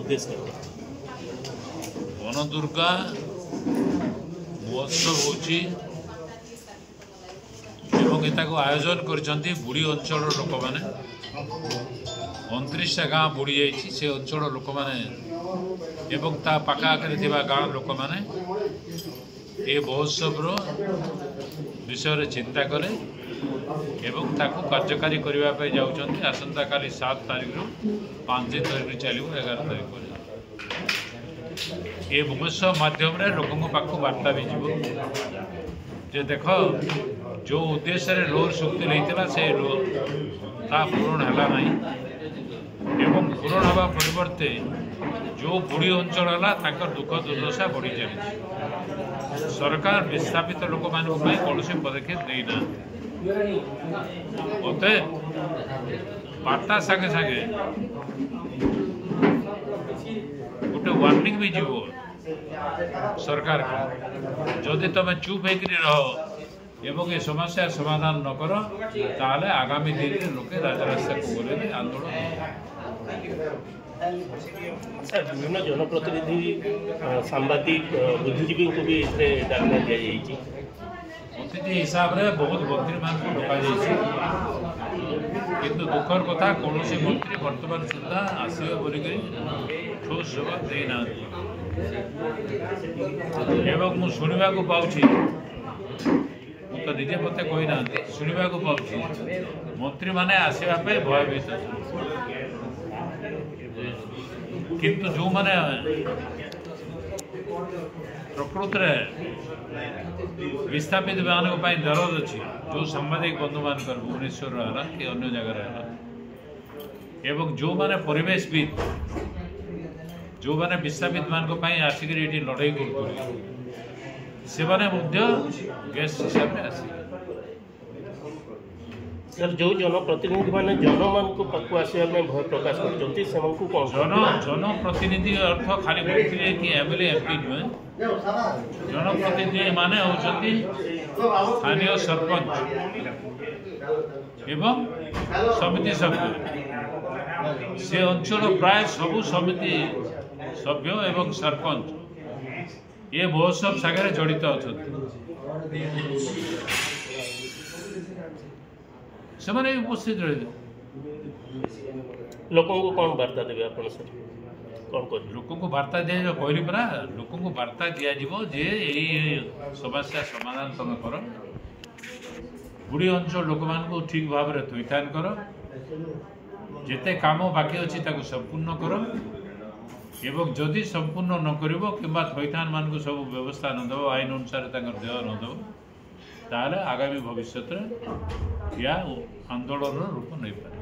उद्देश्य वन दुर्गा महोत्सव होची एवं एताको आयोजन करछंती बुढ़ी अंचल लोक मैंने 29 गाँ बुड़ी जाइए से अंचल लोक मैंने एवं ता पाखाआखरे थिबा गाँ लोक मैंने ए महोत्सव विषय चिंता कले एवं ताकू कार्यकारी करने जाऊँच आसंता काली 7 तारीख रु 5 तारीख चलो 11 तारीख ये महोत्सव माध्यम लोक पाक वार्ता भी जीव जे देख जो उद्देश्य लोर शक्ति लेता से पूरण है ना एवं पूरण हवा परिवर्ते जो बुढ़ी अंचल है दुख दुर्दशा बढ़ी चली सरकार विस्थापित लोक मान कौन पदक्षेप देना मत वार्ता सागे सागे गोटे वार्निंग भी जीव सरकार को जदि तुम चुप होकर रह एवं ये समस्या समाधान न कर ताले आगामी दिन में लोके राजरास्ता को गले आंदोलन विभिन्न जनप्रतिनिधि सांबादिक बुद्धिजीवी को भी डाकना दि जाइए अतिथि हिसाब से बहुत मंत्री मान को डका किंतु दुखर कथा कौन मंत्री बर्तमान सुधा आसवे बोलिक ठोस जवाब देना एवं मु शुणा पाऊँ तो निजे मत कही ना शुणा पाऊँ मंत्री माने आसवाई भयभीत किंतु जो माने प्रकृत विस्थापित मान दरद अच्छी जो सांबादिक बंधु मान भुवनेश्वर है कि अन्य जगह एवं जो माने परिवेशविद जो माने विस्थापित मान आसिक लड़ाई कर गेस्ट हिसाब से आस सर जो जनप्रतिनिधि मैंने जन मान को पाखु आसवा भय प्रकाश कर जनप्रतिनिधि अर्थ खाली बोलते कि एमएलए एमपी नुहे जनप्रतिनिधि माने होती स्थानीय सरपंच एवं समिति सभ्य से अंचल प्राय सबु समिति सभ्य एवं सरपंच ये महोत्सव सागर जड़ित अच्छा से उपस्थित रहे लोक को कौन वार्ता देवे आप सर कौन कह लोक को वार्ता दिया कहली परा लोक को वार्ता दिज्व जे यही समस्या समाधान तुम कर बुढ़ी अंचल लोक मान ठीक भाव में थैथान कर जिते काम बाकी अच्छी संपूर्ण कर एवं जदि संपूर्ण न कर कि थैथान मान सब व्यवस्था न दब आईन अनुसार देह न दब ताले आगामी भविष्य या आंदोलन रूप नहीं पारे।